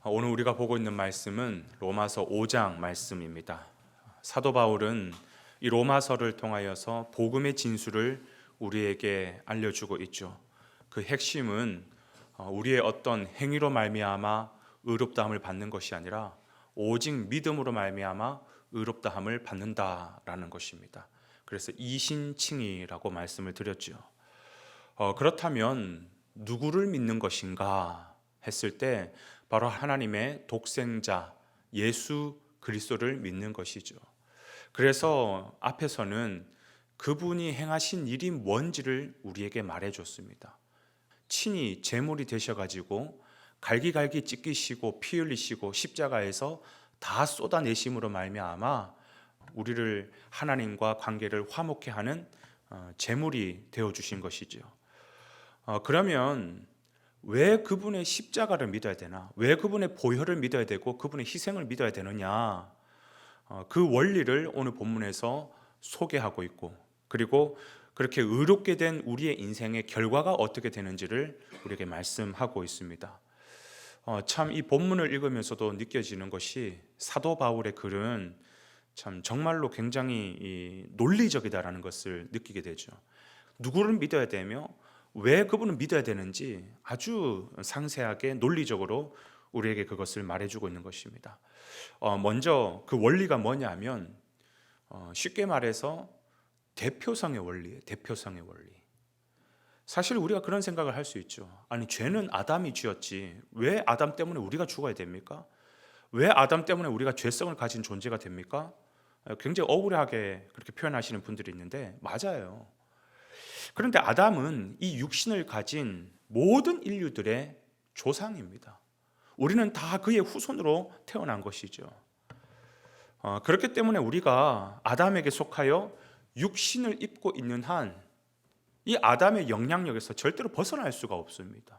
오늘 우리가 보고 있는 말씀은 로마서 5장 말씀입니다. 사도 바울은 이 로마서를 통하여서 복음의 진수를 우리에게 알려주고 있죠. 그 핵심은 우리의 어떤 행위로 말미암아 의롭다함을 받는 것이 아니라 오직 믿음으로 말미암아 의롭다함을 받는다라는 것입니다. 그래서 이신칭의라고 말씀을 드렸죠. 그렇다면 누구를 믿는 것인가 했을 때 바로 하나님의 독생자 예수 그리스도를 믿는 것이죠. 그래서 앞에서는 그분이 행하신 일이 뭔지를 우리에게 말해줬습니다. 친히 제물이 되셔가지고 갈기갈기 찢기시고 피 흘리시고 십자가에서 다 쏟아내심으로 말미암아 우리를 하나님과 관계를 화목케 하는 제물이 되어주신 것이죠. 그러면 왜 그분의 십자가를 믿어야 되나? 왜 그분의 보혈을 믿어야 되고 그분의 희생을 믿어야 되느냐? 그 원리를 오늘 본문에서 소개하고 있고, 그리고 그렇게 의롭게 된 우리의 인생의 결과가 어떻게 되는지를 우리에게 말씀하고 있습니다. 참 이 본문을 읽으면서도 느껴지는 것이 사도 바울의 글은 참 정말로 굉장히 논리적이다라는 것을 느끼게 되죠. 누구를 믿어야 되며 왜 그분을 믿어야 되는지 아주 상세하게 논리적으로 우리에게 그것을 말해주고 있는 것입니다. 먼저 그 원리가 뭐냐면 쉽게 말해서 대표성의 원리예요. 대표성의 원리. 사실 우리가 그런 생각을 할 수 있죠. 아니, 죄는 아담이 지었지 왜 아담 때문에 우리가 죽어야 됩니까? 왜 아담 때문에 우리가 죄성을 가진 존재가 됩니까? 굉장히 억울하게 그렇게 표현하시는 분들이 있는데 맞아요. 그런데 아담은 이 육신을 가진 모든 인류들의 조상입니다. 우리는 다 그의 후손으로 태어난 것이죠. 그렇기 때문에 우리가 아담에게 속하여 육신을 입고 있는 한 이 아담의 영향력에서 절대로 벗어날 수가 없습니다.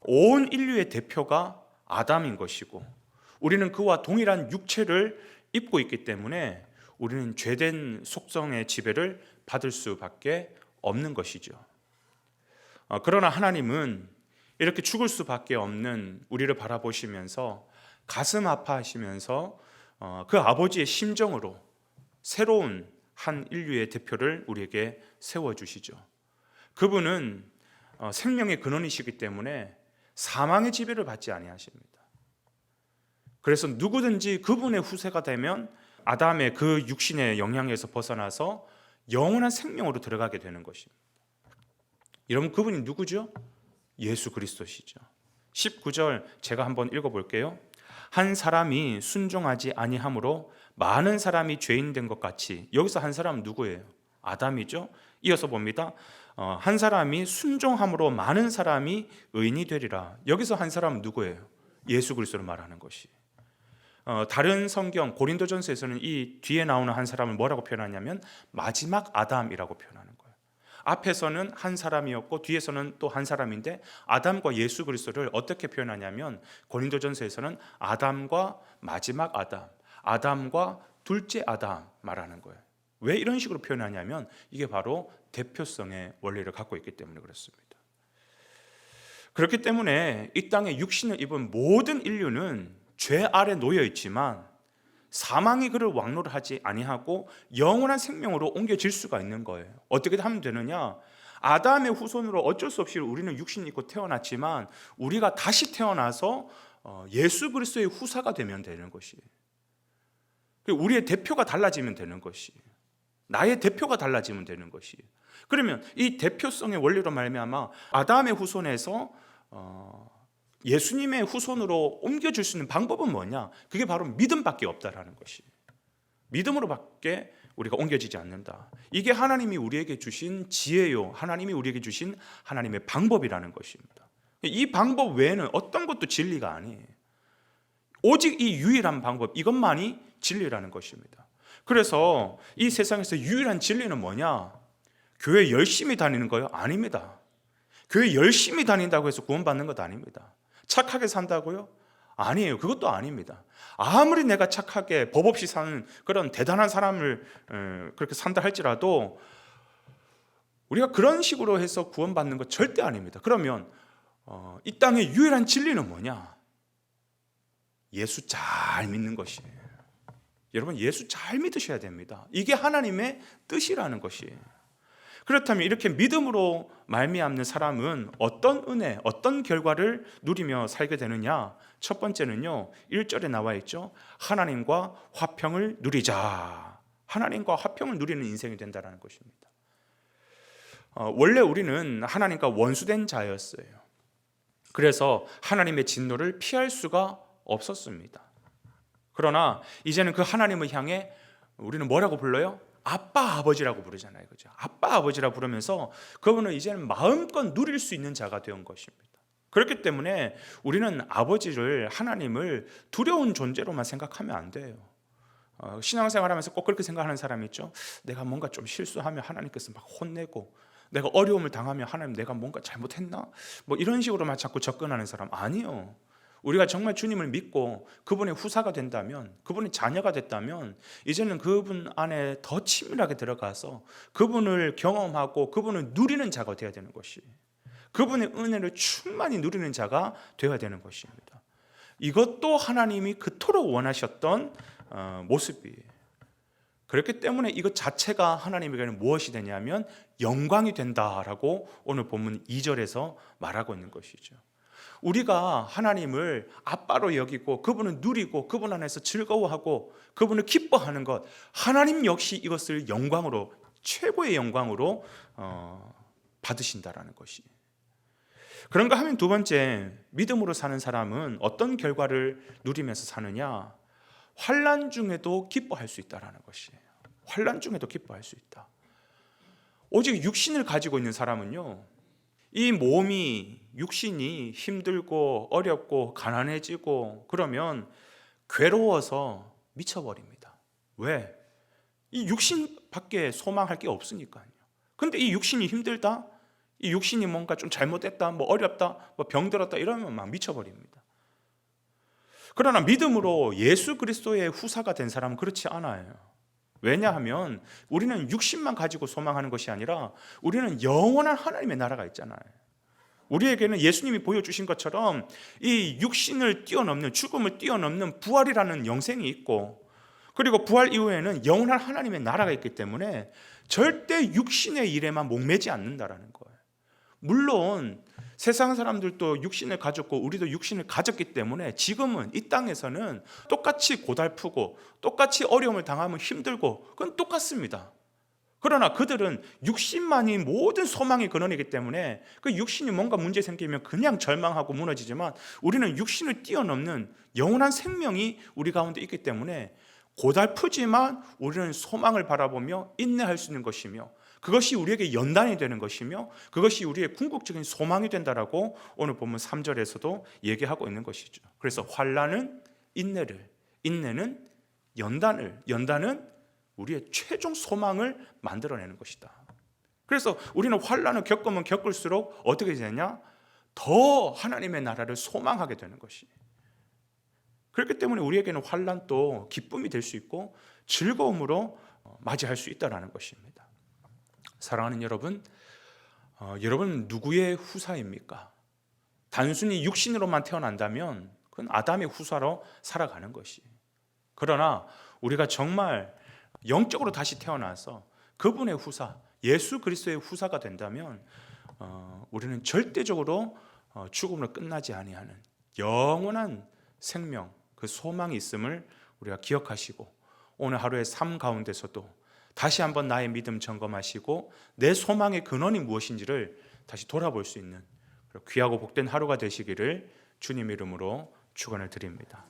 온 인류의 대표가 아담인 것이고 우리는 그와 동일한 육체를 입고 있기 때문에 우리는 죄된 속성의 지배를 받을 수밖에 없는 것이죠. 그러나 하나님은 이렇게 죽을 수밖에 없는 우리를 바라보시면서 가슴 아파하시면서 그 아버지의 심정으로 새로운 한 인류의 대표를 우리에게 세워주시죠. 그분은 생명의 근원이시기 때문에 사망의 지배를 받지 아니하십니다. 그래서 누구든지 그분의 후세가 되면 아담의 그 육신의 영향에서 벗어나서 영원한 생명으로 들어가게 되는 것입니다. 여러분, 그분이 누구죠? 예수 그리스도시죠. 19절 제가 한번 읽어볼게요. 한 사람이 순종하지 아니함으로 많은 사람이 죄인 된 것 같이. 여기서 한 사람은 누구예요? 아담이죠. 이어서 봅니다. 한 사람이 순종함으로 많은 사람이 의인이 되리라. 여기서 한 사람은 누구예요? 예수 그리스도를 말하는 것이. 다른 성경 고린도전서에서는 이 뒤에 나오는 한 사람을 뭐라고 표현하냐면 마지막 아담이라고 표현하는 거예요. 앞에서는 한 사람이었고 뒤에서는 또 한 사람인데 아담과 예수 그리스도를 어떻게 표현하냐면 고린도전서에서는 아담과 마지막 아담, 아담과 둘째 아담 말하는 거예요. 왜 이런 식으로 표현하냐면 이게 바로 대표성의 원리를 갖고 있기 때문에 그렇습니다. 그렇기 때문에 이 땅에 육신을 입은 모든 인류는 죄 아래 놓여 있지만 사망이 그를 왕노를 하지 아니하고 영원한 생명으로 옮겨질 수가 있는 거예요. 어떻게 하면 되느냐? 아담의 후손으로 어쩔 수 없이 우리는 육신을 입고 태어났지만 우리가 다시 태어나서 예수 그리스도의 후사가 되면 되는 것이에요. 우리의 대표가 달라지면 되는 것이에요. 나의 대표가 달라지면 되는 것이에요. 그러면 이 대표성의 원리로 말미암아 아담의 후손에서 예수님의 후손으로 옮겨줄 수 있는 방법은 뭐냐? 그게 바로 믿음밖에 없다라는 것이. 믿음으로밖에 우리가 옮겨지지 않는다. 이게 하나님이 우리에게 주신 지혜요, 하나님이 우리에게 주신 하나님의 방법이라는 것입니다. 이 방법 외에는 어떤 것도 진리가 아니에요. 오직 이 유일한 방법, 이것만이 진리라는 것입니다. 그래서 이 세상에서 유일한 진리는 뭐냐? 교회 열심히 다니는 거요? 아닙니다. 교회 열심히 다닌다고 해서 구원받는 것도 아닙니다. 착하게 산다고요? 아니에요. 그것도 아닙니다. 아무리 내가 착하게 법 없이 사는 그런 대단한 사람을 그렇게 산다 할지라도 우리가 그런 식으로 해서 구원받는 것 절대 아닙니다. 그러면 이 땅의 유일한 진리는 뭐냐? 예수 잘 믿는 것이에요. 여러분, 예수 잘 믿으셔야 됩니다. 이게 하나님의 뜻이라는 것이에요. 그렇다면 이렇게 믿음으로 말미암는 사람은 어떤 은혜, 어떤 결과를 누리며 살게 되느냐? 첫 번째는요, 1절에 나와 있죠. 하나님과 화평을 누리자. 하나님과 화평을 누리는 인생이 된다는 것입니다. 원래 우리는 하나님과 원수된 자였어요. 그래서 하나님의 진노를 피할 수가 없었습니다. 그러나 이제는 그 하나님을 향해 우리는 뭐라고 불러요? 아빠 아버지라고 부르잖아요. 그죠? 아빠 아버지라 부르면서 그분은 이제는 마음껏 누릴 수 있는 자가 된 것입니다. 그렇기 때문에 우리는 아버지를, 하나님을 두려운 존재로만 생각하면 안 돼요. 신앙생활하면서 꼭 그렇게 생각하는 사람이 있죠. 내가 뭔가 좀 실수하면 하나님께서 막 혼내고, 내가 어려움을 당하면 하나님 내가 뭔가 잘못했나? 뭐 이런 식으로만 자꾸 접근하는 사람 아니요. 우리가 정말 주님을 믿고 그분의 후사가 된다면, 그분의 자녀가 됐다면 이제는 그분 안에 더 친밀하게 들어가서 그분을 경험하고 그분을 누리는 자가 되어야 되는 것이, 그분의 은혜를 충만히 누리는 자가 되어야 되는 것입니다. 이것도 하나님이 그토록 원하셨던 모습이에요. 그렇기 때문에 이것 자체가 하나님에게는 무엇이 되냐면 영광이 된다라고 오늘 본문 2절에서 말하고 있는 것이죠. 우리가 하나님을 아빠로 여기고 그분을 누리고 그분 안에서 즐거워하고 그분을 기뻐하는 것, 하나님 역시 이것을 영광으로, 최고의 영광으로 받으신다라는 것이. 그런가 하면 두 번째, 믿음으로 사는 사람은 어떤 결과를 누리면서 사느냐? 환난 중에도 기뻐할 수 있다라는 것이에요. 환난 중에도 기뻐할 수 있다. 오직 육신을 가지고 있는 사람은요, 이 몸이, 육신이 힘들고 어렵고 가난해지고 그러면 괴로워서 미쳐버립니다. 왜? 이 육신밖에 소망할 게 없으니까요. 근데 이 육신이 힘들다, 이 육신이 뭔가 좀 잘못됐다, 뭐 어렵다, 뭐 병들었다 이러면 막 미쳐버립니다. 그러나 믿음으로 예수 그리스도의 후사가 된 사람은 그렇지 않아요. 왜냐하면 우리는 육신만 가지고 소망하는 것이 아니라 우리는 영원한 하나님의 나라가 있잖아요. 우리에게는 예수님이 보여주신 것처럼 이 육신을 뛰어넘는, 죽음을 뛰어넘는 부활이라는 영생이 있고, 그리고 부활 이후에는 영원한 하나님의 나라가 있기 때문에 절대 육신의 일에만 목매지 않는다라는 거예요. 물론 세상 사람들도 육신을 가졌고 우리도 육신을 가졌기 때문에 지금은 이 땅에서는 똑같이 고달프고 똑같이 어려움을 당하면 힘들고 그건 똑같습니다. 그러나 그들은 육신만이 모든 소망의 근원이기 때문에 그 육신이 뭔가 문제 생기면 그냥 절망하고 무너지지만 우리는 육신을 뛰어넘는 영원한 생명이 우리 가운데 있기 때문에 고달프지만 우리는 소망을 바라보며 인내할 수 있는 것이며, 그것이 우리에게 연단이 되는 것이며 그것이 우리의 궁극적인 소망이 된다라고 오늘 본문 3절에서도 얘기하고 있는 것이죠. 그래서 환난은 인내를, 인내는 연단을, 연단은 우리의 최종 소망을 만들어내는 것이다. 그래서 우리는 환난을 겪으면 겪을수록 어떻게 되냐? 더 하나님의 나라를 소망하게 되는 것이. 그렇기 때문에 우리에게는 환난도 기쁨이 될 수 있고 즐거움으로 맞이할 수 있다는 것입니다. 사랑하는 여러분, 여러분 누구의 후사입니까? 단순히 육신으로만 태어난다면 그건 아담의 후사로 살아가는 것이. 그러나 우리가 정말 영적으로 다시 태어나서 그분의 후사, 예수 그리스도의 후사가 된다면 우리는 절대적으로 죽음으로 끝나지 아니하는 영원한 생명, 그 소망이 있음을 우리가 기억하시고 오늘 하루의 삶 가운데서도 다시 한번 나의 믿음 점검하시고 내 소망의 근원이 무엇인지를 다시 돌아볼 수 있는 귀하고 복된 하루가 되시기를 주님 이름으로 축원을 드립니다.